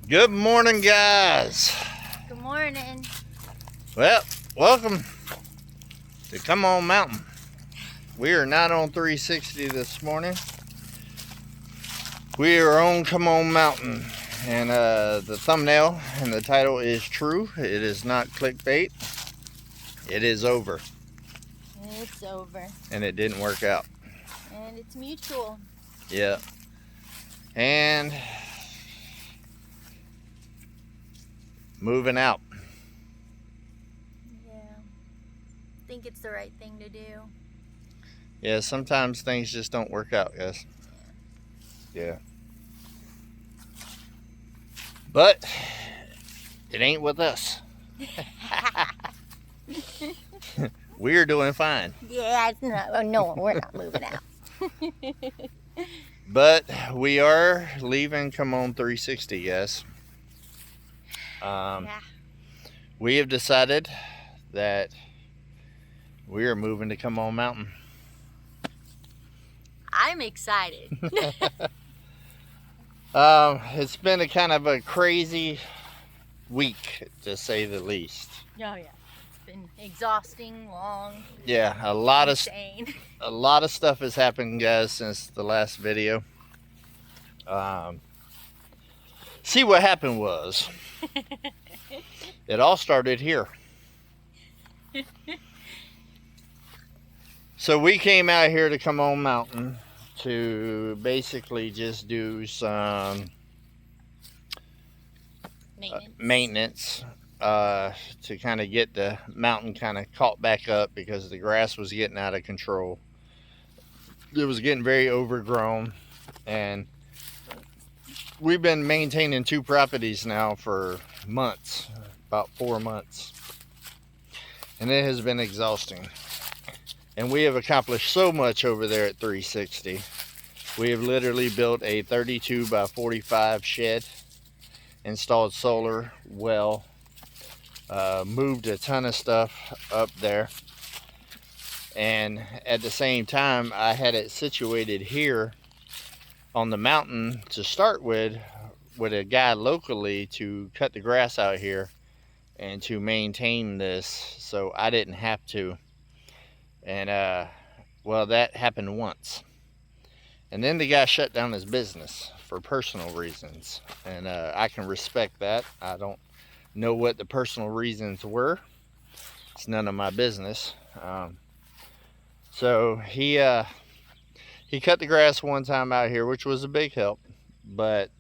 Good morning, guys. Good morning. Well, welcome to Come On Mountain. We are not on 360 this morning. We are on Come On Mountain. And the thumbnail and the title is true. It is not clickbait. It is over. It's over. And it didn't work out. And it's mutual. Yeah. And moving out. Yeah. I think it's the right thing to do. Yeah, sometimes things just don't work out, guys. Yeah. But it ain't with us. We're doing fine. Yeah, it's not. No, we're not moving out. But we are leaving Come On 360, guys. Yeah. We have decided that we are moving to Come On Mountain. I'm excited. It's been a kind of a crazy week, to say the least. Oh yeah. It's been exhausting, long. Yeah, a lot insane. of stuff has happened, guys, since the last video. See, what happened was it all started here. So we came out here to Come On Mountain to basically just do some maintenance to kind of get the mountain kind of caught back up, because the grass was getting out of control. It was getting very overgrown, and we've been maintaining 2 properties now for months, about 4 months, and it has been exhausting. And we have accomplished so much over there at 360. We have literally built a 32 by 45 shed, installed solar well, moved a ton of stuff up there, and at the same time I had it situated here on the mountain to start with a guy locally to cut the grass out here and to maintain this, so I didn't have to. And well, that happened once, and then the guy shut down his business for personal reasons, and I can respect that. I don't know what the personal reasons were. It's none of my business. So he cut the grass one time out here, which was a big help, but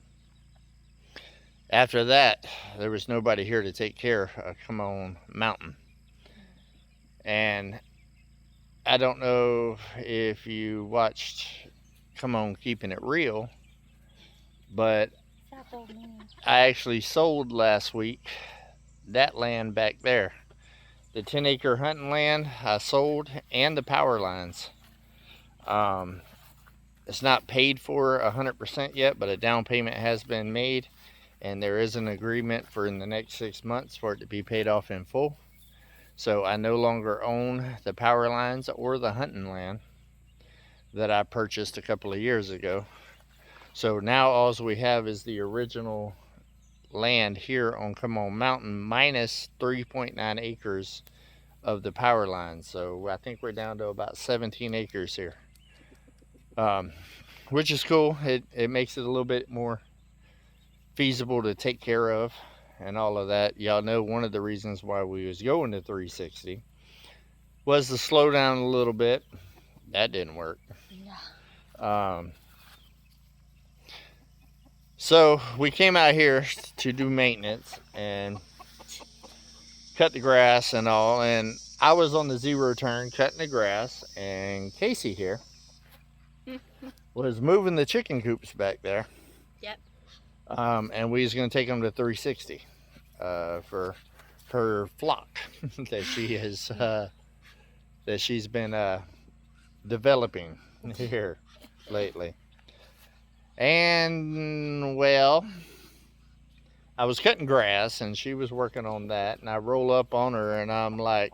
after that there was nobody here to take care of Come On Mountain. And I don't know if you watched Come On Keeping It Real, but I actually sold last week that land back there. The 10-acre hunting land I sold, and the power lines. It's not paid for 100% yet, but a down payment has been made, and there is an agreement for in the next 6 months for it to be paid off in full. So I no longer own the power lines or the hunting land that I purchased a couple of years ago. So now all we have is the original land here on Come On Mountain minus 3.9 acres of the power lines. So I think we're down to about 17 acres here, which is cool. It makes it a little bit more feasible to take care of and all of that. Y'all know one of the reasons why we was going to 360 was to slow down a little bit. That didn't work. Yeah. So we came out here to do maintenance and cut the grass and all, and I was on the zero turn cutting the grass, and Casey here was moving the chicken coops back there. Yep. And we was going to take them to 360 for her flock that she's been developing here lately. And well, I was cutting grass and she was working on that, and I roll up on her and I'm like,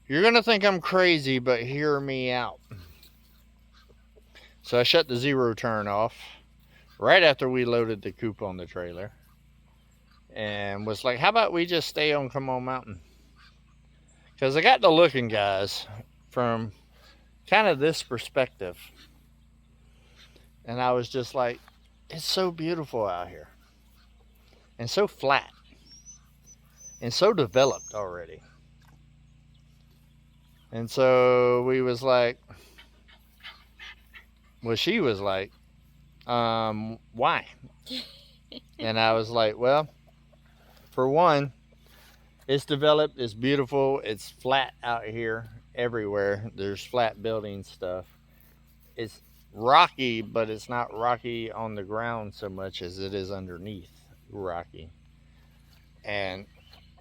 "You're gonna think I'm crazy, but hear me out." So I shut the zero turn off, right after we loaded the coop on the trailer, and was like, how about we just stay on Come On Mountain? Because I got to looking, guys, from kind of this perspective. And I was just like, it's so beautiful out here. And so flat. And so developed already. And so we was like, well, she was like, why? And I was like, well, for one, it's developed, it's beautiful, it's flat out here everywhere. There's flat building stuff. It's rocky, but it's not rocky on the ground so much as it is underneath rocky. And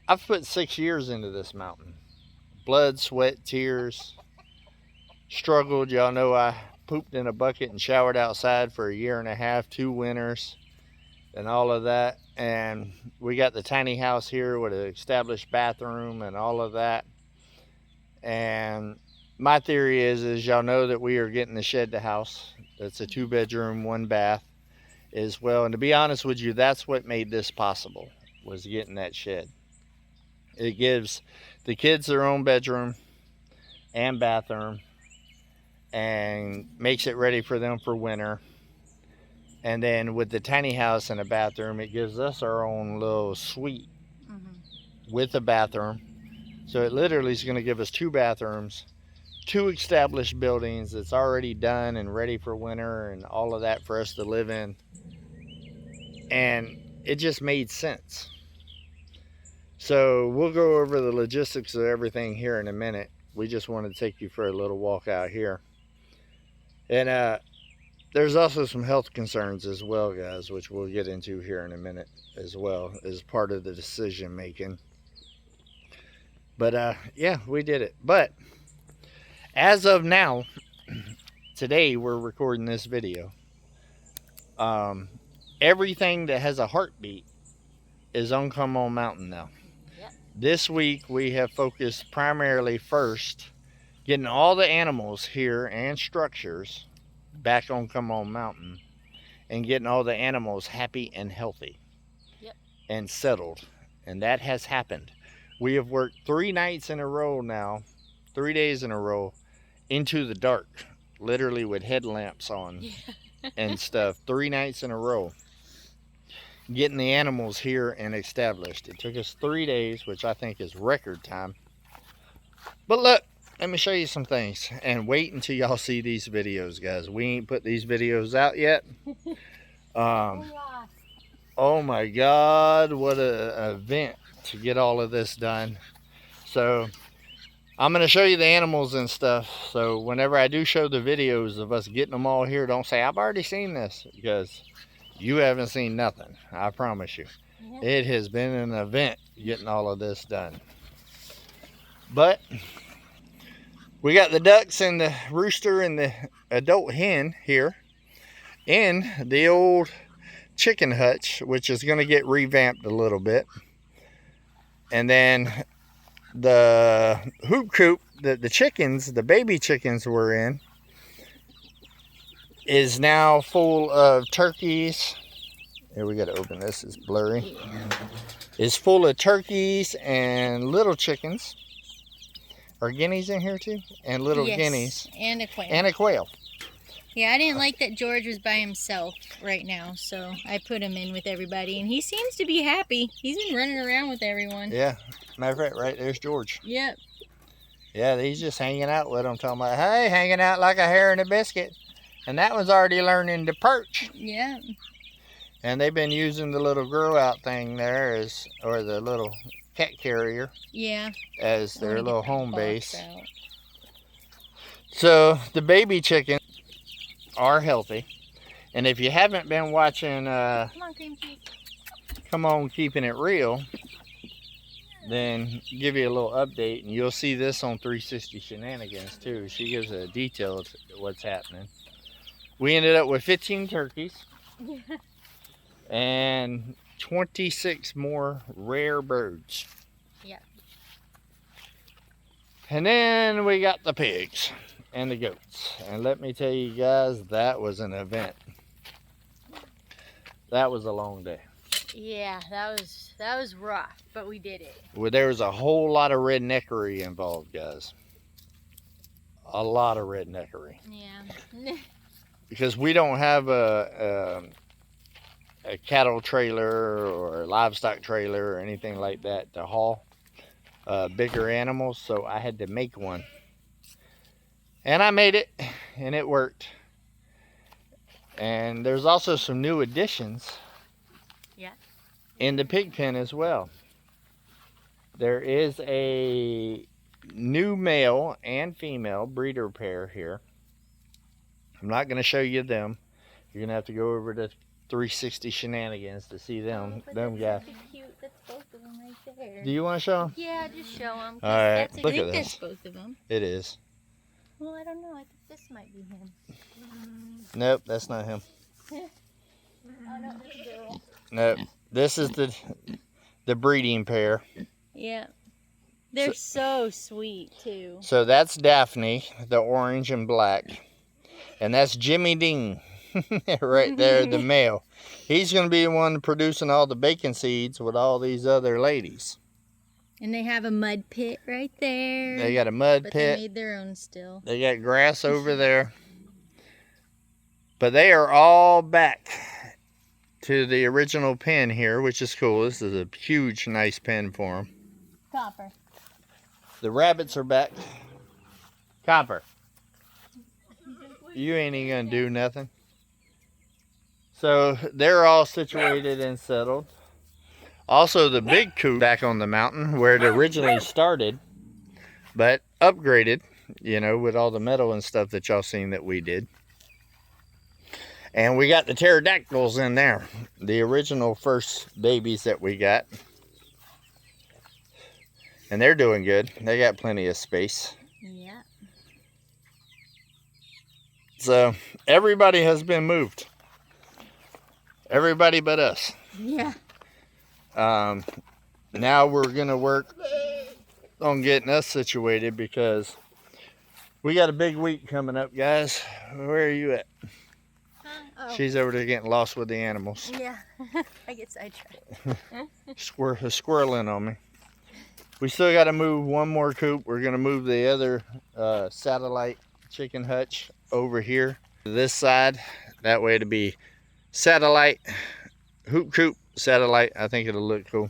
I've put 6 years into this mountain. Blood, sweat, tears. Struggled. Y'all know I pooped in a bucket and showered outside for 1.5 years, 2 winters, and all of that. And we got the tiny house here with an established bathroom and all of that. And my theory is y'all know that we are getting the shed to house. That's a 2-bedroom, 1 bath as well. And to be honest with you, that's what made this possible, was getting that shed. It gives the kids their own bedroom and bathroom and makes it ready for them for winter. And then with the tiny house and a bathroom, it gives us our own little suite with a bathroom. So it literally is going to give us 2 bathrooms, 2 established buildings that's already done and ready for winter and all of that for us to live in. And it just made sense. So we'll go over the logistics of everything here in a minute. We just want to take you for a little walk out here. And there's also some health concerns as well, guys, which we'll get into here in a minute as well as part of the decision making. But yeah, we did it. But as of now, today we're recording this video. Everything that has a heartbeat is on Come On Mountain now. Yep. This week we have focused primarily first getting all the animals here and structures back on Come On Mountain and getting all the animals happy and healthy. Yep. And settled. And that has happened. We have worked 3 nights in a row now, 3 days in a row, into the dark, literally with headlamps on and stuff, 3 nights in a row, getting the animals here and established. It took us 3 days, which I think is record time. But look, let me show you some things, and wait until y'all see these videos, guys. We ain't put these videos out yet. Oh my God, what an event to get all of this done. So I'm going to show you the animals and stuff. So whenever I do show the videos of us getting them all here, don't say I've already seen this, because you haven't seen nothing. I promise you. It has been an event getting all of this done. But we got the ducks and the rooster and the adult hen here in the old chicken hutch, which is going to get revamped a little bit. And then the hoop coop that the chickens, the baby chickens were in, is now full of turkeys. Here, we got to open this, it's blurry. It's full of turkeys and little chickens. Are guineas in here too? And little guineas. And a quail. And a quail. Yeah, I didn't like that George was by himself right now, so I put him in with everybody, and he seems to be happy. He's been running around with everyone. Yeah, matter of fact, right there's George. Yep. Yeah, he's just hanging out with them, talking about, hey, hanging out like a hare and a biscuit. And that one's already learning to perch. Yeah. And they've been using the little grow out thing there as, or the little cat carrier. Yeah. As their little home base. So the baby chickens are healthy. And if you haven't been watching Come On Keeping It Real, then give you a little update, and you'll see this on 360 Shenanigans too. She gives a detail of what's happening. We ended up with 15 turkeys and 26 more rare birds. Yeah. And then we got the pigs and the goats. And let me tell you guys, that was an event. That was a long day. Yeah, that was rough, but we did it. Well, there was a whole lot of redneckery involved, guys. A lot of redneckery. Yeah. Because we don't have a cattle trailer or a livestock trailer or anything like that to haul bigger animals, so I had to make one. And I made it, and it worked. And there's also some new additions. Yeah. In the pig pen as well. There is a new male and female breeder pair here. I'm not going to show you them. You're going to have to go over to 360 Shenanigans to see them. Them guys. Cute. That's both of them right there. Do you want to show them? Yeah, just show them. All right, Look at this. That's both of them. It is. Well, I don't know. I think this might be him. Nope, that's not him. Oh no, this girl. Nope, this is the breeding pair. Yeah. They're so sweet too. So that's Daphne, the orange and black. And that's Jimmy Dean. Right there, the male. He's going to be the one producing all the bacon seeds with all these other ladies. And they have a mud pit right there. They got a mud but pit. They made their own still. They got grass over there. But they are all back to the original pen here, which is cool. This is a huge, nice pen for them. Copper. The rabbits are back. Copper. You ain't even going to do nothing. So they're all situated and settled. Also, the big coop back on the mountain where it originally started, but upgraded, you know, with all the metal and stuff that y'all seen that we did. And we got the pterodactyls in there, the original first babies that we got. And they're doing good. They got plenty of space. Yeah. So everybody has been moved. Everybody but us. Yeah. Now we're gonna work on getting us situated because we got a big week coming up, guys. Where are you at? Oh. She's over there getting lost with the animals. Yeah. I get sidetracked. Squirreling on me. We still got to move one more coop. We're gonna move the other satellite chicken hutch over here to this side. That way to be satellite, hoop coop, satellite. I think it'll look cool.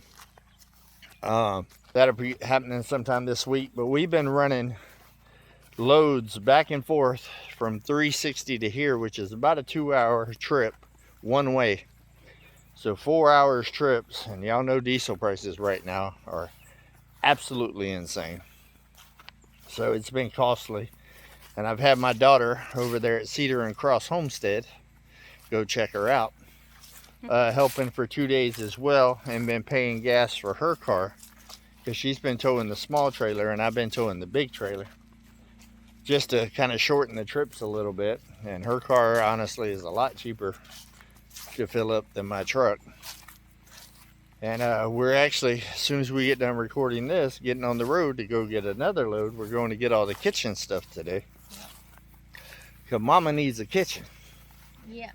That'll be happening sometime this week. But we've been running loads back and forth from 360 to here, which is about a 2-hour trip one way. So 4 hours trips, and y'all know diesel prices right now are absolutely insane. So it's been costly. And I've had my daughter over there at Cedar and Cross Homestead, go check her out, helping for 2 days as well, and been paying gas for her car because she's been towing the small trailer and I've been towing the big trailer just to kind of shorten the trips a little bit. And her car honestly is a lot cheaper to fill up than my truck. And we're actually, as soon as we get done recording this, getting on the road to go get another load. We're going to get all the kitchen stuff today because Mama needs a kitchen. Yeah.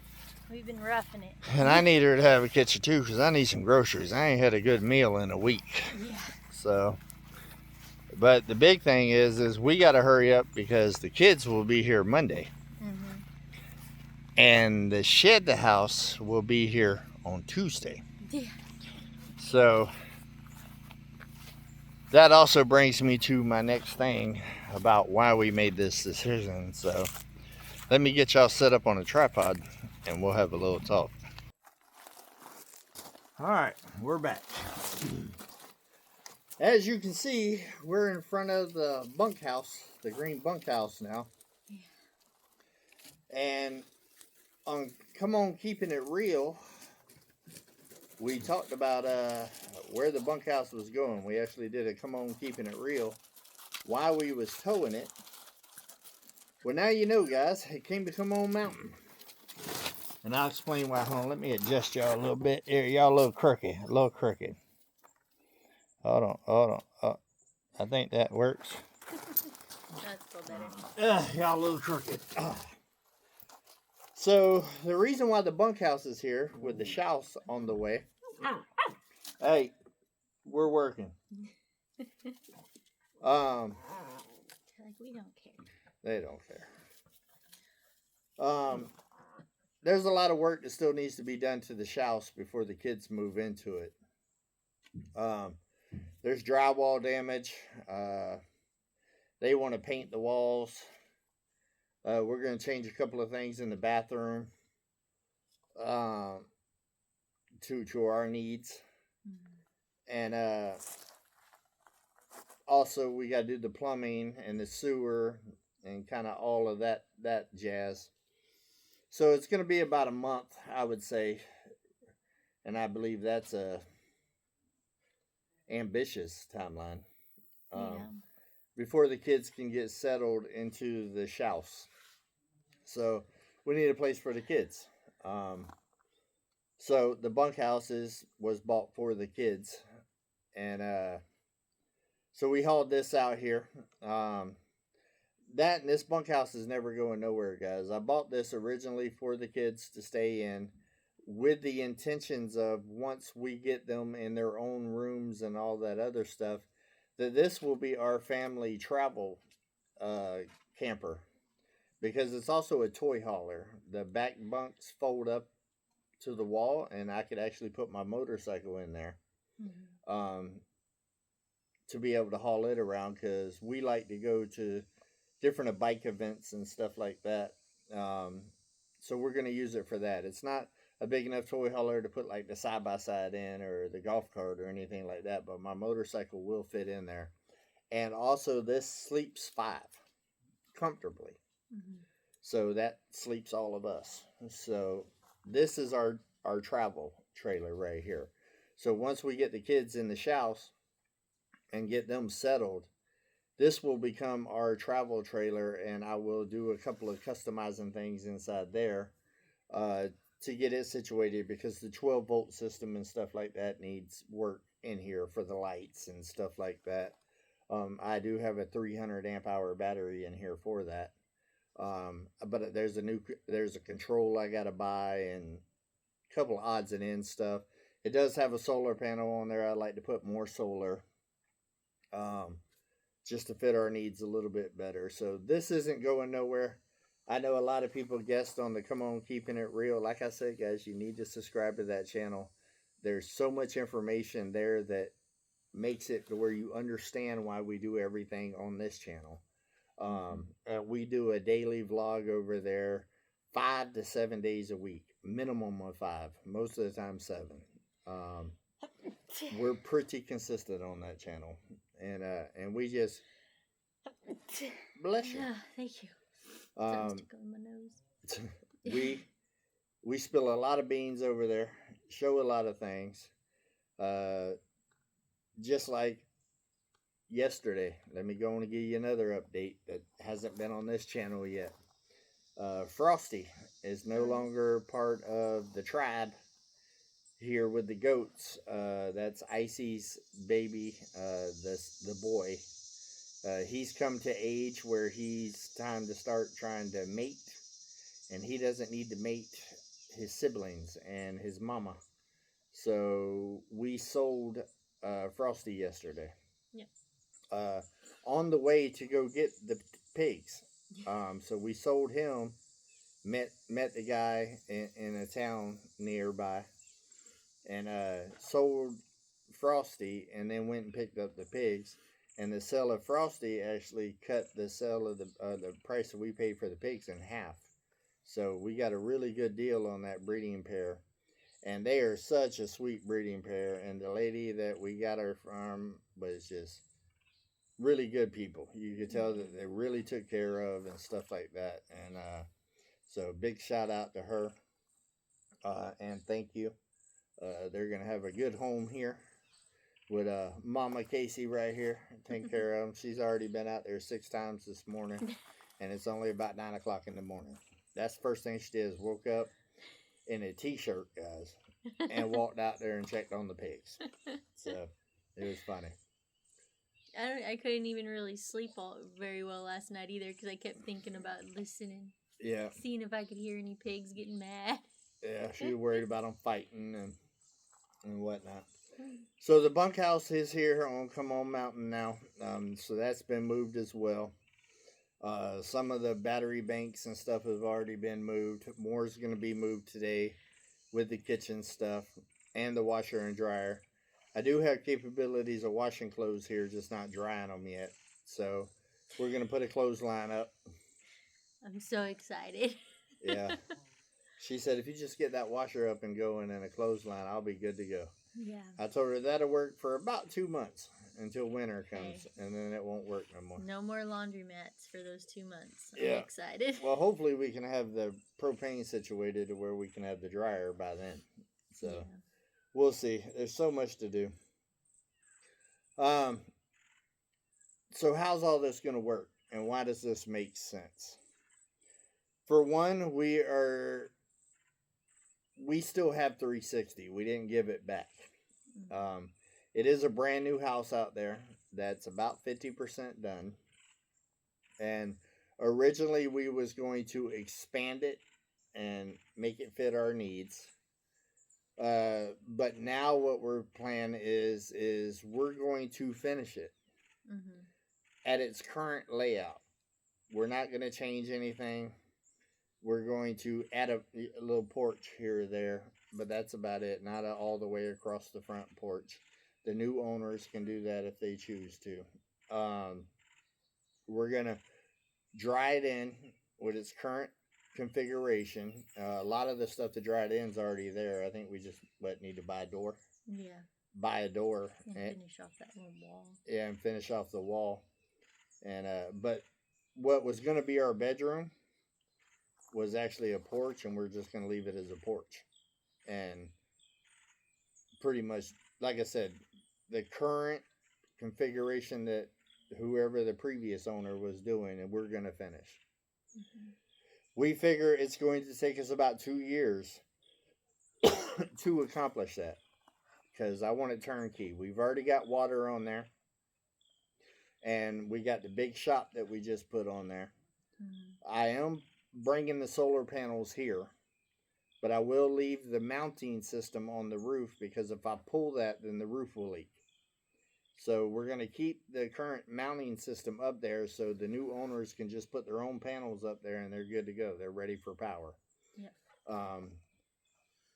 We've been roughing it. And I need her to have a kitchen too because I need some groceries. I ain't had a good meal in a week. Yeah. So, but the big thing is we got to hurry up because the kids will be here Monday. Mm-hmm. And the shed the house will be here on Tuesday. Yeah. So, that also brings me to my next thing about why we made this decision. So, let me get y'all set up on a tripod and we'll have a little talk. All right, we're back. As you can see, we're in front of the bunkhouse, the green bunkhouse now. Yeah. And on Come On Keeping It Real, we talked about where the bunkhouse was going. We actually did a Come On Keeping It Real while we was towing it. Well, now you know, guys. It came to Come On Mountain. And I'll explain why. Hold on, let me adjust y'all a little bit. Here, y'all a little crooked. A little crooked. Hold on. Oh, I think that works. That's still better. Y'all a little crooked. So the reason why the bunkhouse is here with the house on the way. Hey, we're working. Like we don't care. They don't care. There's a lot of work that still needs to be done to the house before the kids move into it. There's drywall damage. They want to paint the walls. We're going to change a couple of things in the bathroom to our needs, and also we got to do the plumbing and the sewer and kind of all of that jazz. So it's going to be about a month, I would say, and I believe that's a ambitious timeline. Before the kids can get settled into the house. So we need a place for the kids. So the bunkhouse was bought for the kids, and so we hauled this out here. That and this bunkhouse is never going nowhere, guys. I bought this originally for the kids to stay in, with the intentions of once we get them in their own rooms and all that other stuff, that this will be our family travel camper, because it's also a toy hauler. The back bunks fold up to the wall, and I could actually put my motorcycle in there to be able to haul it around, because we like to go to different bike events and stuff like that. So we're going to use it for that. It's not a big enough toy hauler to put like the side by side in or the golf cart or anything like that, but my motorcycle will fit in there. And also, this sleeps 5 comfortably. So that sleeps all of us. So this is our travel trailer right here. So once we get the kids in the house and get them settled, this will become our travel trailer, and I will do a couple of customizing things inside there to get it situated, because the 12-volt system and stuff like that needs work in here for the lights and stuff like that. I do have a 300 amp hour battery in here for that. But there's a control I gotta buy and a couple of odds and ends stuff. It does have a solar panel on there. I'd like to put more solar, just to fit our needs a little bit better. So this isn't going nowhere. I know a lot of people guessed on the Come On Keeping It Real. Like I said, guys, you need to subscribe to that channel. There's so much information there that makes it to where you understand why we do everything on this channel. We do a daily vlog over there, 5 to 7 days a week, minimum of 5, most of the time 7. We're pretty consistent on that channel, and we just bless you. Yeah, thank you. On my nose. we spill a lot of beans over there, show a lot of things, just like yesterday. Let me go and give you another update that hasn't been on this channel yet. Frosty is no longer part of the tribe here with the goats. That's Icy's baby, the boy. He's come to age where he's time to start trying to mate, and he doesn't need to mate his siblings and his mama. So we sold Frosty yesterday. Yep. On the way to go get the pigs. So we sold him, met the guy in a town nearby, and sold Frosty, and then went and picked up the pigs. And the sale of Frosty actually cut the sale of the price that we paid for the pigs in half. So we got a really good deal on that breeding pair. And they are such a sweet breeding pair. And the lady that we got her from was just really good people. You could tell that they really took care of and stuff like that. And so big shout out to her. And thank you. They're going to have a good home here with Mama Casey right here, taking care of them. She's already been out there 6 times this morning, and it's only about 9 o'clock in the morning. That's the first thing she did, is woke up in a t-shirt, guys, and walked out there and checked on the pigs. So it was funny. I couldn't even really sleep very well last night either, because I kept thinking about listening. Yeah. Seeing if I could hear any pigs getting mad. Yeah, she was worried about them fighting and whatnot. So the bunkhouse is here on Come On Mountain now. So that's been moved as well. Some of the battery banks and stuff have already been moved. More is going to be moved today with the kitchen stuff and the washer and dryer. I do have capabilities of washing clothes here, just not drying them yet. So we're going to put a clothesline up. I'm so excited. Yeah. She said, if you just get that washer up and going and a clothesline, I'll be good to go. Yeah. I told her that'll work for about 2 months until winter comes, and then it won't work no more. No more laundry mats for those 2 months. I'm Yeah. excited. Well, hopefully we can have the propane situated to where we can have the dryer by then. So we'll see. There's so much to do. So how's all this going to work, and why does this make sense? For one, we still have 360. We didn't give it back. It is a brand new house out there that's about 50% done. And originally we was going to expand it and make it fit our needs. But now what we're planning is we're going to finish it at its current layout. We're not going to change anything. We're going to add a little porch here or there, but that's about it. Not all the way across the front porch. The new owners can do that if they choose to. We're going to dry it in with its current configuration. A lot of the stuff to dry it in is already there. I think we just need to buy a door. Yeah. Buy a door. And finish off that little wall. Yeah, and finish off the wall. And but what was going to be our bedroom was actually a porch, and we're just going to leave it as a porch. And pretty much, like I said, the current configuration that whoever the previous owner was doing, and we're going to finish. We figure it's going to take us about 2 years to accomplish that, because I want it turnkey. We've already got water on there, and we got the big shop that we just put on there. I am bringing the solar panels here, but I will leave the mounting system on the roof, because if I pull that, then the roof will leak. So we're going to keep the current mounting system up there so the new owners can just put their own panels up there and they're good to go. They're ready for power. Yeah.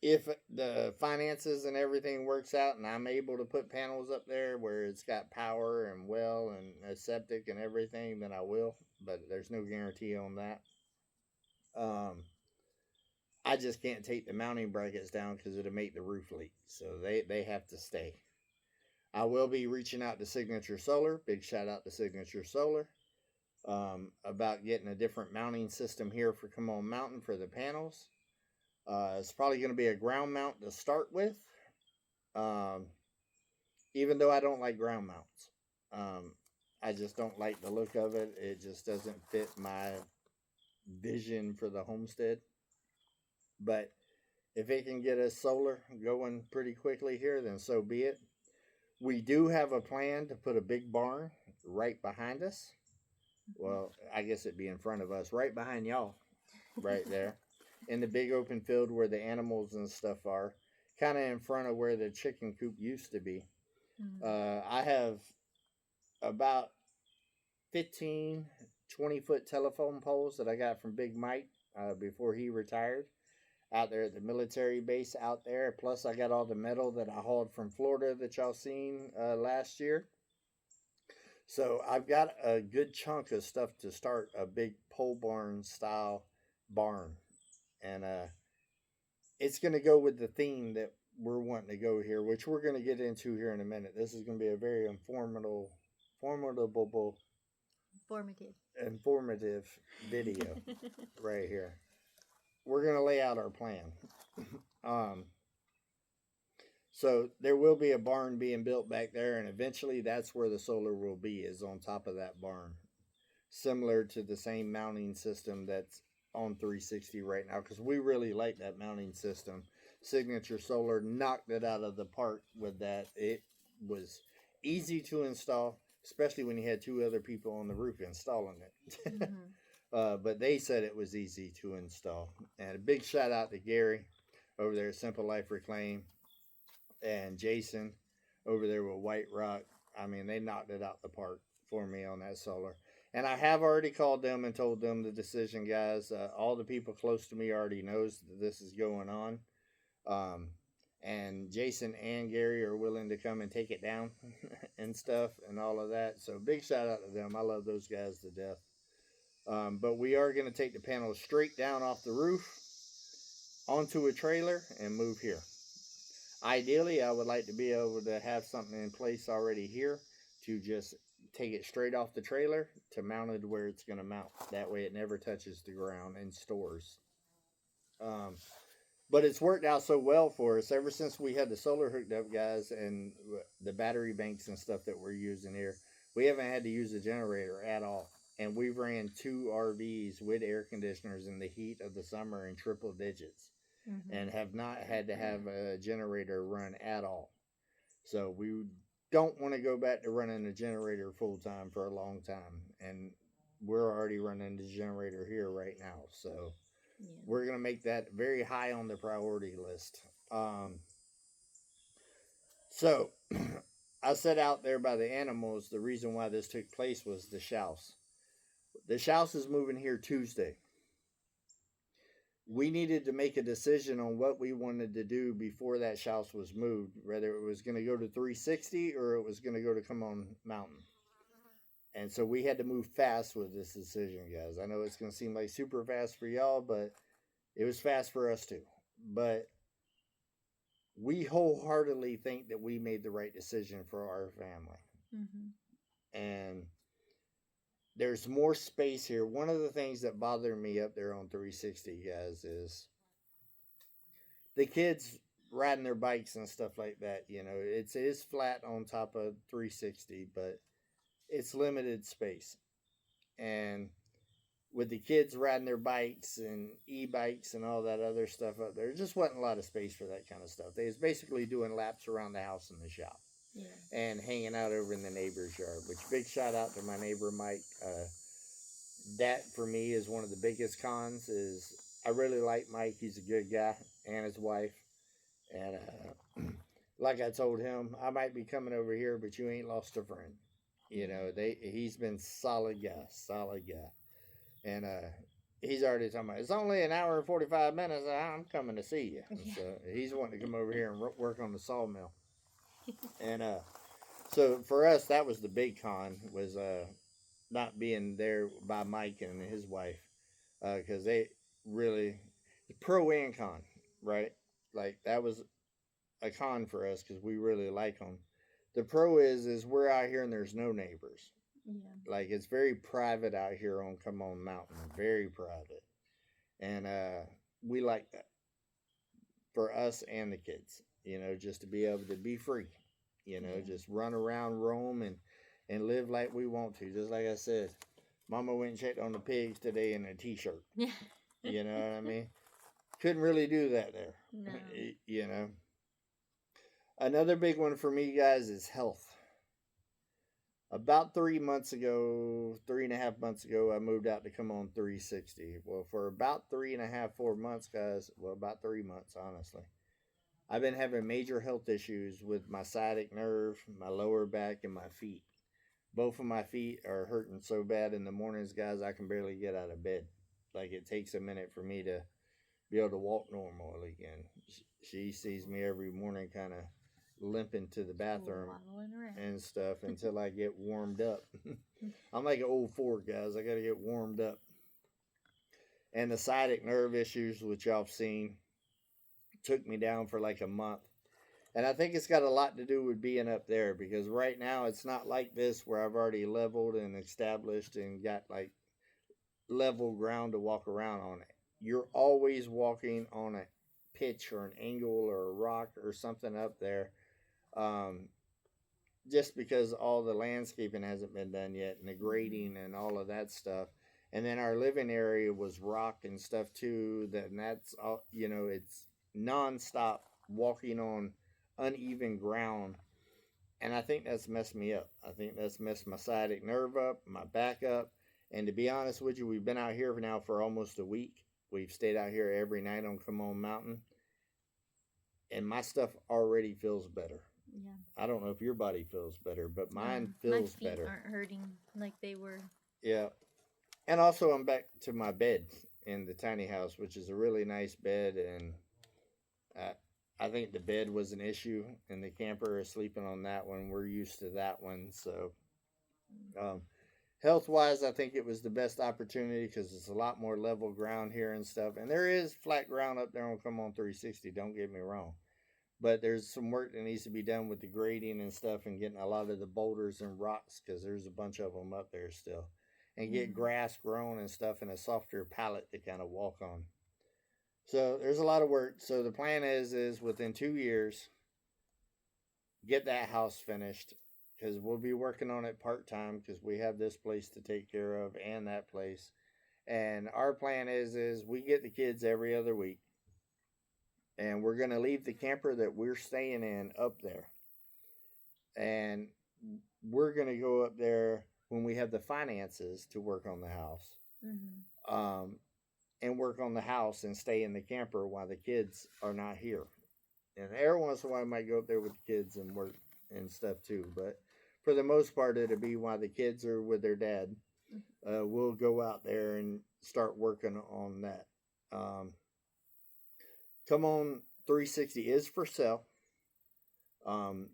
If the finances and everything works out and I'm able to put panels up there where it's got power and well and a septic and everything, then I will. But there's no guarantee on that. I just can't take the mounting brackets down because it'll make the roof leak. So they have to stay. I will be reaching out to Signature Solar. Big shout out to Signature Solar. About getting a different mounting system here for Come On Mountain for the panels. It's probably going to be a ground mount to start with. Even though I don't like ground mounts. I just don't like the look of it. It just doesn't fit my vision for the homestead. But if it can get us solar going pretty quickly here, then so be it. We do have a plan to put a big barn right behind us. Well, I guess it'd be in front of us, right behind y'all, right there. In the big open field where the animals and stuff are, kind of in front of where the chicken coop used to be. I have about 15, 20-foot telephone poles that I got from Big Mike before he retired. Out there at the military base out there. Plus, I got all the metal that I hauled from Florida that y'all seen last year. So I've got a good chunk of stuff to start a big pole barn style barn. And it's going to go with the theme that we're wanting to go here, which we're going to get into here in a minute. This is going to be a very informative video right here. We're going to lay out our plan. So there will be a barn being built back there, and eventually that's where the solar will be, is on top of that barn. Similar to the same mounting system that's on 360 right now, because we really like that mounting system. Signature Solar knocked it out of the park with that. It was easy to install, especially when you had 2 other people on the roof installing it. But they said it was easy to install. And a big shout out to Gary over there at Simple Life Reclaim and Jason over there with White Rock. I mean, they knocked it out the park for me on that solar. And I have already called them and told them the decision, guys. All the people close to me already knows that this is going on. Um, and Jason and Gary are willing to come and take it down and stuff and all of that. So big shout out to them. I love those guys to death. But we are going to take the panels straight down off the roof onto a trailer and move here. Ideally, I would like to be able to have something in place already here to just take it straight off the trailer to mount it where it's going to mount. That way it never touches the ground and stores. Um, but it's worked out so well for us ever since we had the solar hooked up, guys, and the battery banks and stuff that we're using here. We haven't had to use a generator at all. And we've ran 2 RVs with air conditioners in the heat of the summer in triple digits. And have not had to have a generator run at all. So we don't want to go back to running a generator full time for a long time. And we're already running the generator here right now. So we're going to make that very high on the priority list. So I said out there by the animals, the reason why this took place was the shouse. The shouse is moving here Tuesday. We needed to make a decision on what we wanted to do before that shouse was moved, whether it was going to go to 360 or it was going to go to Come On Mountain. And so we had to move fast with this decision, guys. I know it's going to seem like super fast for y'all, but it was fast for us too. But we wholeheartedly think that we made the right decision for our family. And there's more space here. One of the things that bothered me up there on 360, guys, is the kids riding their bikes and stuff like that. You know, it is flat on top of 360, but it's limited space. And with the kids riding their bikes and e-bikes and all that other stuff up there just wasn't a lot of space for that kind of stuff. They was basically doing laps around the house and the shop. And hanging out over in the neighbor's yard. Which, big shout out to my neighbor Mike. That for me is one of the biggest cons. Is I really like Mike. He's a good guy, and his wife. And like I told him, I might be coming over here, but you ain't lost a friend. You know, he's been solid guy. And he's already talking about, it's only an hour and 45 minutes. I'm coming to see you. So he's wanting to come over here and work on the sawmill. And so for us, that was the big con, was not being there by Mike and his wife, because they really, pro and con, right? Like that was a con for us because we really like them. The pro is we're out here and there's no neighbors. Like it's very private out here on Come On Mountain, very private, and we like that for us and the kids. You know, just to be able to be free. You know, just run around, roam, and live like we want to. Just like I said, Mama went and checked on the pigs today in a t-shirt. You know what I mean? Couldn't really do that there. No. You know. Another big one for me, guys, is health. About 3.5 months ago, I moved out to Come On 360. Well, for about 3.5, 4 months, guys, well, about 3 months, honestly, I've been having major health issues with my sciatic nerve, my lower back, and my feet. Both of my feet are hurting so bad in the mornings, guys, I can barely get out of bed. Like it takes a minute for me to be able to walk normal again. She sees me every morning kind of limping to the bathroom and stuff until I get warmed up. I'm like an old Ford, guys. I got to get warmed up. And the sciatic nerve issues, which y'all have seen, took me down for like a month. And I think it's got a lot to do with being up there, because right now it's not like this where I've already leveled and established and got like level ground to walk around on it. You're always walking on a pitch or an angle or a rock or something up there, just because all the landscaping hasn't been done yet and the grading and all of that stuff. And then our living area was rock and stuff too. That's all, you know, it's nonstop walking on uneven ground. And I think that's messed me up. I think that's messed my sciatic nerve up, my back up, And to be honest with you, we've been out here now for almost a week. We've stayed out here every night on Come On Mountain, and my stuff already feels better. Yeah. I don't know if your body feels better, but mine My feels feet better. aren't hurting like they were. Yeah. And also, I'm back to my bed in the tiny house, which is a really nice bed. And I, I think the bed was an issue, and the camper is sleeping on that one. We're used to that one. So, um, health wise, I think it was the best opportunity because it's a lot more level ground here and stuff. And there is flat ground up there on Come On 360, don't get me wrong. But there's some work that needs to be done with the grading and stuff and getting a lot of the boulders and rocks because there's a bunch of them up there still. And get grass grown and stuff and a softer palette to kind of walk on. So there's a lot of work. So the plan is within 2 years, get that house finished because we'll be working on it part time because we have this place to take care of and that place. And our plan is we get the kids every other week, and we're gonna leave the camper that we're staying in up there, and we're gonna go up there when we have the finances to work on the house. And work on the house and stay in the camper while the kids are not here. And every once in a while, I might go up there with the kids and work and stuff too. But for the most part, it'll be while the kids are with their dad. We'll go out there and start working on that. Come On 360 is for sale.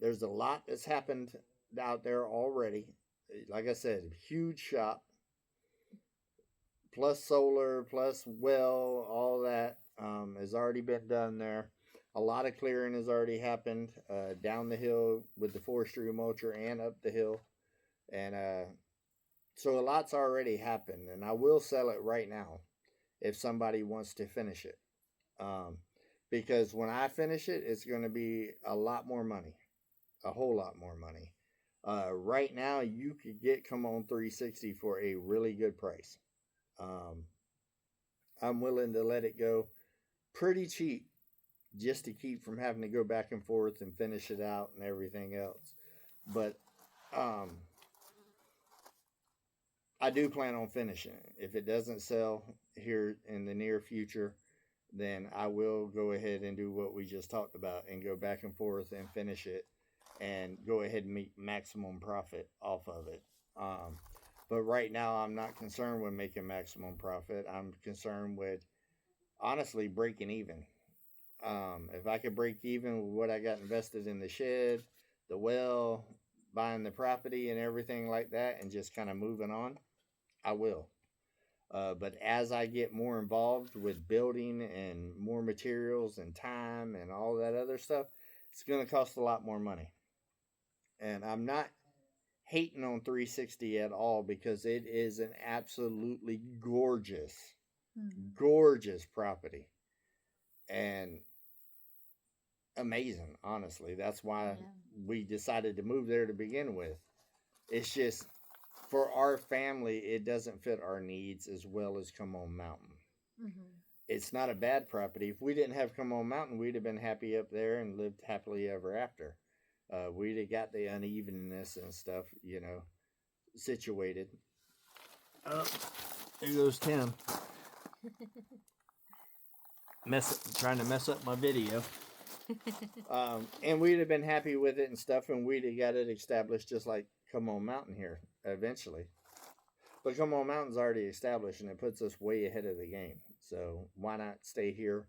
There's a lot that's happened out there already. Like I said, huge shop, plus solar, plus well, all that has already been done there. A lot of clearing has already happened down the hill with the forestry mulcher and up the hill. And so a lot's already happened. And I will sell it right now if somebody wants to finish it. Because when I finish it, it's going to be a lot more money, a whole lot more money. Right now, you could get Come On 360 for a really good price. I'm willing to let it go pretty cheap just to keep from having to go back and forth and finish it out and everything else. But I do plan on finishing it. If it doesn't sell here in the near future, then I will go ahead and do what we just talked about and go back and forth and finish it and go ahead and make maximum profit off of it. But right now, I'm not concerned with making maximum profit. I'm concerned with honestly breaking even. If I could break even with what I got invested in the shed, the well, buying the property, and everything like that, and just kind of moving on, I will. But as I get more involved with building and more materials and time and all that other stuff, it's going to cost a lot more money. And I'm not hating on 360 at all because it is an absolutely gorgeous property and amazing. Honestly, that's why we decided to move there to begin with. It's just for our family, it doesn't fit our needs as well as Come On Mountain. It's not a bad property. If we didn't have Come On Mountain, we'd have been happy up there and lived happily ever after. We'd have got the unevenness and stuff, situated. Oh, there goes Tim. Trying to mess up my video. And we'd have been happy with it and stuff, and we'd have got it established just like Come On Mountain here eventually. But Come On Mountain's already established, and it puts us way ahead of the game. So why not stay here?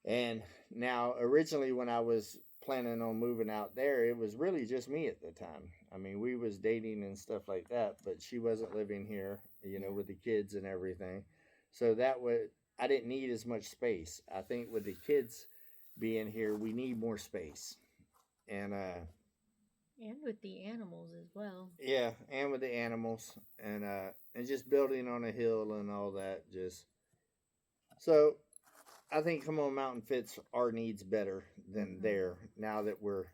And now, originally, when I was planning on moving out there, it was really just me at the time. I mean, we was dating and stuff like that, but she wasn't living here, with the kids and everything. So I didn't need as much space. I think with the kids being here, we need more space. And with the animals as well. Yeah, and with the animals and just building on a hill and all that. So I think Come On Mountain fits our needs better than there now that we're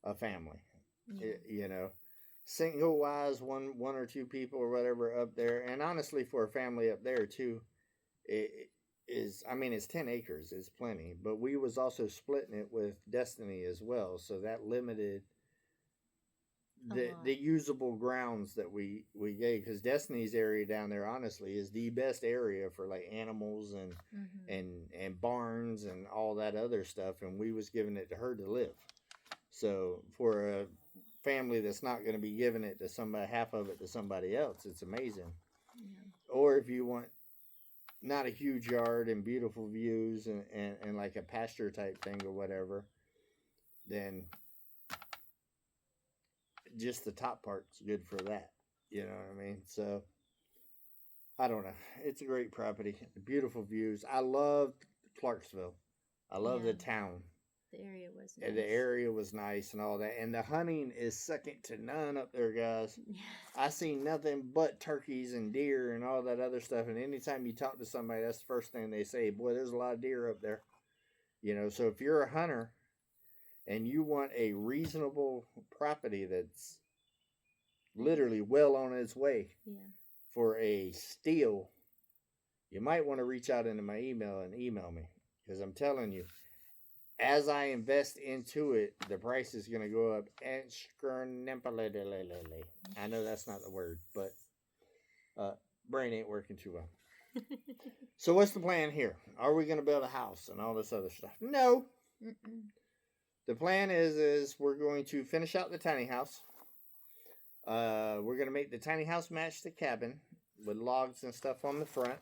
a family. Single wise, one or two people or whatever up there, and honestly for a family up there too, it's 10 acres, it's plenty. But we was also splitting it with Destiny as well, so that limited the usable grounds that we gave, because Destiny's area down there honestly is the best area for like animals and and barns and all that other stuff, and we was giving it to her to live. So for a family that's not going to be giving it to somebody, half of it to somebody else, it's amazing. Yeah. Or if you want not a huge yard and beautiful views and like a pasture type thing or whatever, then just the top part's good for that. You know what I mean? So I don't know. It's a great property. Beautiful views. I loved Clarksville. I love the town. The area was nice. The area was nice and all that. And the hunting is second to none up there, guys. Yeah. I seen nothing but turkeys and deer and all that other stuff. And anytime you talk to somebody, that's the first thing they say. Boy, there's a lot of deer up there. You know, so if you're a hunter and you want a reasonable property that's literally well on its way for a steal, you might want to reach out into my email and email me, because I'm telling you, as I invest into it, the price is going to go up exponentially. I know that's not the word, but brain ain't working too well. So what's the plan here? Are we going to build a house and all this other stuff? No. The plan is we're going to finish out the tiny house. We're going to make the tiny house match the cabin with logs and stuff on the front.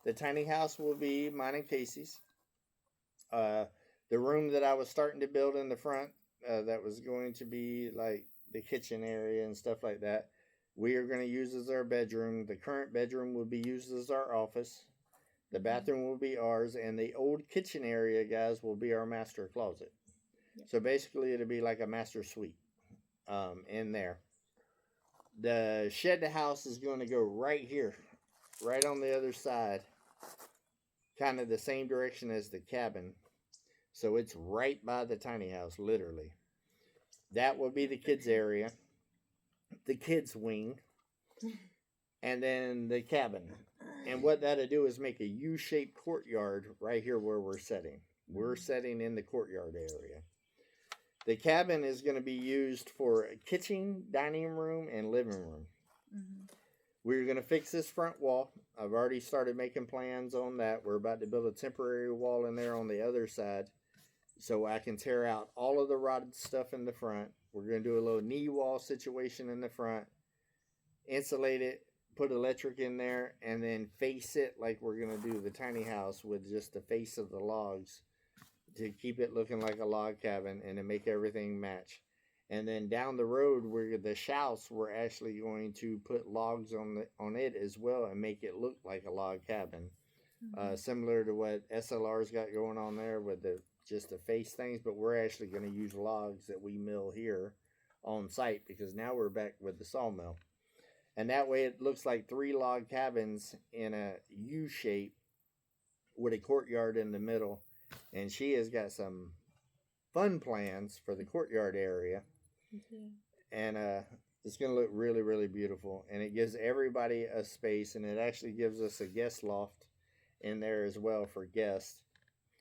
The tiny house will be mine and Casey's. The room that I was starting to build in the front, that was going to be like the kitchen area and stuff like that, we are going to use as our bedroom. The current bedroom will be used as our office. The bathroom will be ours, and the old kitchen area, guys, will be our master closet. Yep. So basically, it'll be like a master suite in there. The shed house is going to go right here, right on the other side, kind of the same direction as the cabin. So it's right by the tiny house, literally. That will be the kids' area, the kids' wing, and then the cabin. And what that'll do is make a U-shaped courtyard right here where we're setting. We're setting in the courtyard area. The cabin is going to be used for a kitchen, dining room, and living room. We're going to fix this front wall. I've already started making plans on that. We're about to build a temporary wall in there on the other side, so I can tear out all of the rotted stuff in the front. We're going to do a little knee wall situation in the front, insulate it, put electric in there, and then face it like we're going to do the tiny house with just the face of the logs to keep it looking like a log cabin and to make everything match. And then down the road, where the house, we're actually going to put logs on it as well and make it look like a log cabin. Similar to what SLR's got going on there with just the face things, but we're actually going to use logs that we mill here on site, because now we're back with the sawmill. And that way it looks like 3 log cabins in a U shape with a courtyard in the middle. And she has got some fun plans for the courtyard area. And it's going to look really, really beautiful. And it gives everybody a space, and it actually gives us a guest loft in there as well for guests.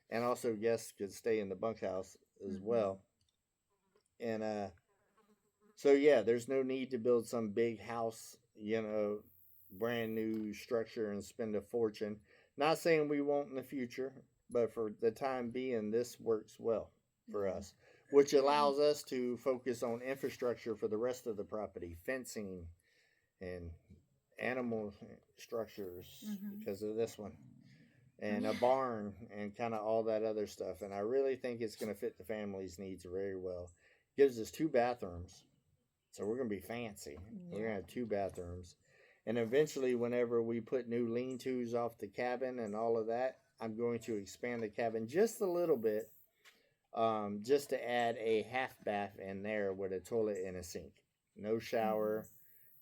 And also guests could stay in the bunkhouse as well. And so yeah, there's no need to build some big house, brand new structure and spend a fortune. Not saying we won't in the future, but for the time being, this works well for us, which allows us to focus on infrastructure for the rest of the property, fencing and animal structures because of this one, and a barn and kind of all that other stuff. And I really think it's going to fit the family's needs very well. Gives us 2 bathrooms, so we're going to be fancy. We're going to have 2 bathrooms. And eventually, whenever we put new lean-tos off the cabin and all of that, I'm going to expand the cabin just a little bit, just to add a half bath in there with a toilet and a sink. No shower,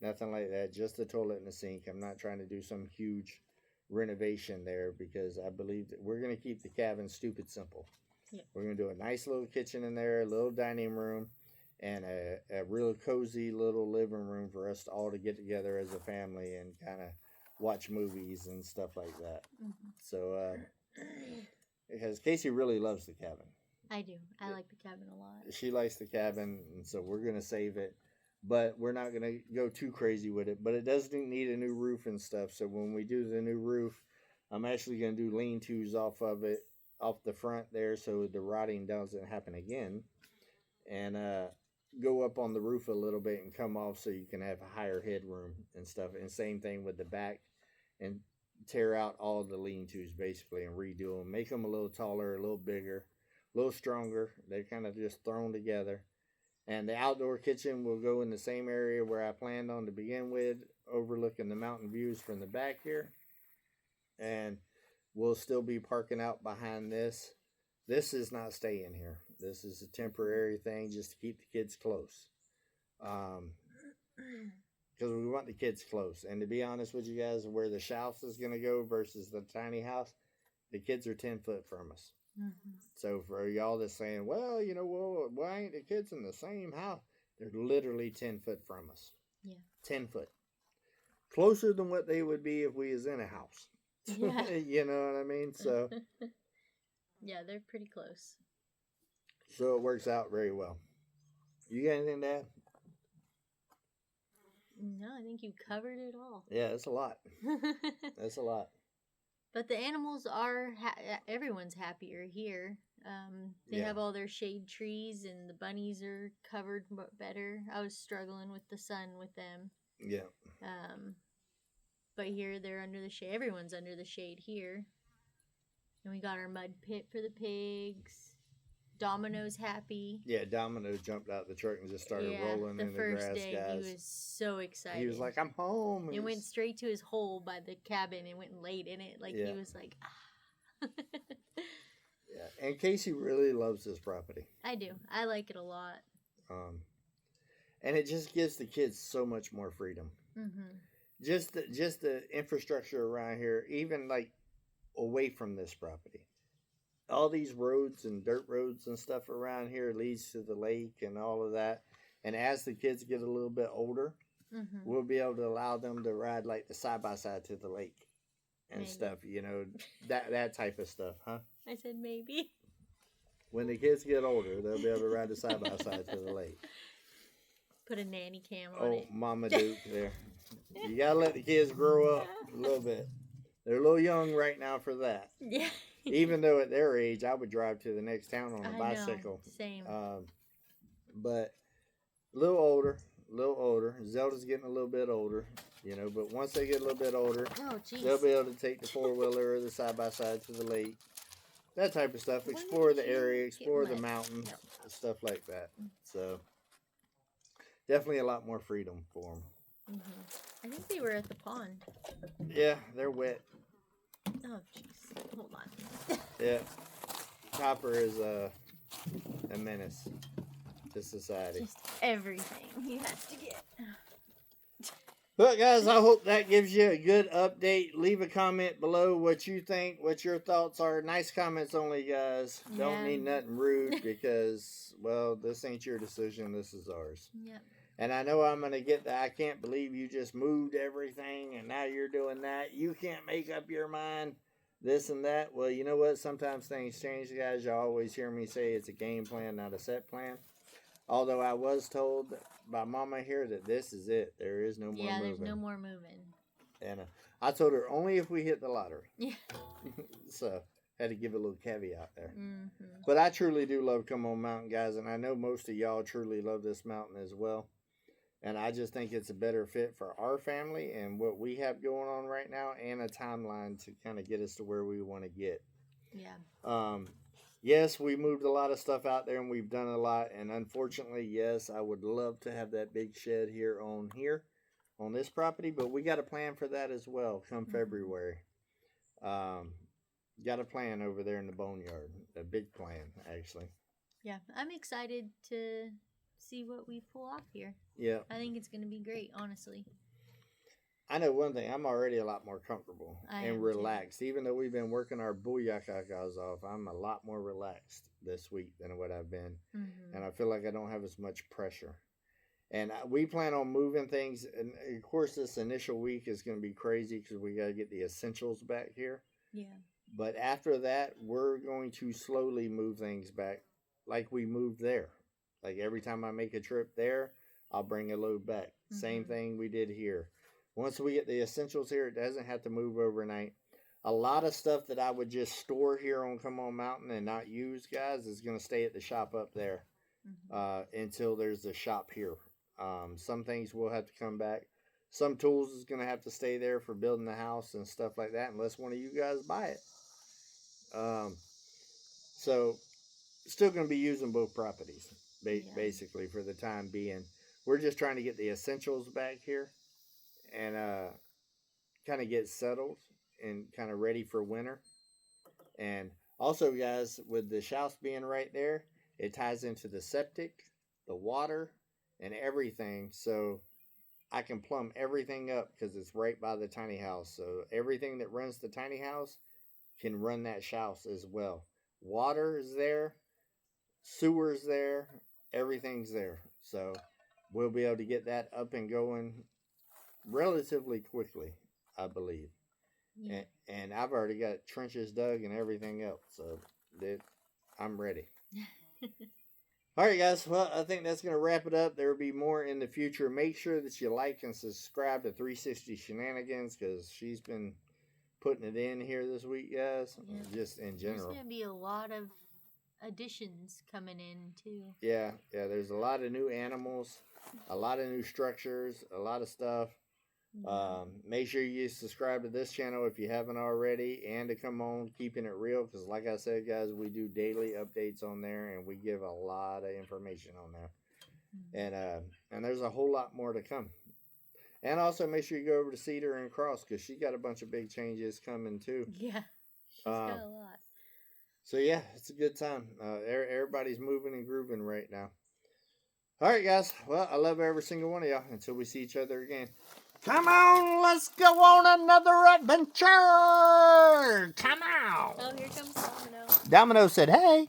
nothing like that, just a toilet and a sink. I'm not trying to do some huge renovation there, because I believe that we're going to keep the cabin stupid simple. Yeah. We're going to do a nice little kitchen in there, a little dining room, and a real cozy little living room for us all to get together as a family and kind of watch movies and stuff like that. So, because Casey really loves the cabin. I do. I like the cabin a lot. She likes the cabin, and so we're going to save it. but we're not going to go too crazy with it. But it does need a new roof and stuff. So when we do the new roof, I'm actually going to do lean-tos off of it, off the front there, so the rotting doesn't happen again, and go up on the roof a little bit and come off so you can have a higher headroom and stuff. And same thing with the back, and tear out all the lean-tos basically and redo them, make them a little taller, a little bigger, a little stronger. They're kind of just thrown together. And the outdoor kitchen will go in the same area where I planned on to begin with, overlooking the mountain views from the back here. And we'll still be parking out behind this. This is not staying here. This is a temporary thing just to keep the kids close. Because we want the kids close. And to be honest with you guys, where the house is going to go versus the tiny house, the kids are 10 foot from us. Mm-hmm. So for y'all that's saying, well, why ain't the kids in the same house? They're literally 10 foot from us. Yeah. 10 foot. Closer than what they would be if we was in a house. Yeah. You know what I mean? So yeah, they're pretty close. So it works out very well. You got anything to add? No, I think you covered it all. Yeah, it's a lot. That's a lot. But the animals are, everyone's happier here. They have all their shade trees and the bunnies are covered better. I was struggling with the sun with them. Yeah. But here they're under the shade. Everyone's under the shade here. And we got our mud pit for the pigs. Domino's happy. Yeah, Domino jumped out the truck and just started rolling in the grass, first day, guys. he was so excited. He was like, I'm home. He went straight to his hole by the cabin and went and laid in it. Like, he was like, ah. Yeah, and Casey really loves this property. I do. I like it a lot. And it just gives the kids so much more freedom. Mm-hmm. Just the infrastructure around here, even like away from this property. All these roads and dirt roads and stuff around here leads to the lake and all of that. And as the kids get a little bit older, we'll be able to allow them to ride like the side-by-side to the lake and stuff, that type of stuff, huh? I said maybe. When the kids get older, they'll be able to ride the side-by-side to the lake. Put a nanny cam on it. Oh, Mama Duke there. You got to let the kids grow up a little bit. They're a little young right now for that. Yeah. Even though at their age, I would drive to the next town on a bicycle. Same. But a little older. Zelda's getting a little bit older, but once they get a little bit older, they'll be able to take the four-wheeler or the side-by-side to the lake. That type of stuff. Explore the area, explore the mountains, stuff like that. So, definitely a lot more freedom for them. Mm-hmm. I think they were at the pond. Yeah, they're wet. Oh, jeez. Hold on. Yeah. Copper is a menace to society. Just everything he has to get. But guys, I hope that gives you a good update. Leave a comment below what you think, what your thoughts are. Nice comments only, guys. Yeah. Don't mean nothing rude because, well, this ain't your decision. This is ours. Yep. And I know I'm going to get that. I can't believe you just moved everything and now you're doing that. You can't make up your mind, this and that. Well, you know what? Sometimes things change, guys. You always hear me say it's a game plan, not a set plan. Although I was told by Mama here that this is it. There is no more moving. Yeah, there's no more moving. And I told her only if we hit the lottery. Yeah. So, had to give a little caveat there. Mm-hmm. But I truly do love Come On Mountain, guys. And I know most of y'all truly love this mountain as well. And I just think it's a better fit for our family and what we have going on right now and a timeline to kind of get us to where we want to get. Yeah. Yes, we moved a lot of stuff out there and we've done a lot. And unfortunately, yes, I would love to have that big shed here on this property. But we got a plan for that as well come February. Got a plan over there in the boneyard. A big plan, actually. Yeah, I'm excited to see what we pull off here. Yeah. I think it's going to be great, honestly. I know one thing. I'm already a lot more comfortable and relaxed. Too. Even though we've been working our booyakakas off, I'm a lot more relaxed this week than what I've been. Mm-hmm. And I feel like I don't have as much pressure. And we plan on moving things. And, of course, this initial week is going to be crazy because we got to get the essentials back here. Yeah. But after that, we're going to slowly move things back like we moved there. Like every time I make a trip there, I'll bring a load back. Same thing we did here. Once we get the essentials here, it doesn't have to move overnight. A lot of stuff that I would just store here on Come On Mountain and not use, guys, is going to stay at the shop up there until there's a shop here. Some things will have to come back. Some tools is going to have to stay there for building the house and stuff like that, unless one of you guys buy it. So, still going to be using both properties, basically, for the time being. We're just trying to get the essentials back here and kind of get settled and kind of ready for winter. And also, guys, with the house being right there, it ties into the septic, the water, and everything. So I can plumb everything up because it's right by the tiny house. So everything that runs the tiny house can run that house as well. Water is there, sewer's there, everything's there. So we'll be able to get that up and going relatively quickly, I believe. Yeah. And I've already got trenches dug and everything else, so I'm ready. All right, guys. Well, I think that's going to wrap it up. There will be more in the future. Make sure that you like and subscribe to 360 Shenanigans because she's been putting it in here this week, guys. Yeah. Just in general. There's going to be a lot of additions coming in, too. Yeah. There's a lot of new animals, a lot of new structures, a lot of stuff. Make sure you subscribe to this channel if you haven't already, and to Come On Keeping It Real, because like I said, guys, we do daily updates on there and we give a lot of information on there. And there's a whole lot more to come. And also make sure you go over to Cedar and Cross, because she got a bunch of big changes coming too. Yeah, she's got a lot. So yeah, it's a good time. Everybody's moving and grooving right now. All right, guys. Well, I love every single one of y'all. Until we see each other again. Come on, let's go on another adventure! Come on! Oh, here comes Domino. Domino said, hey.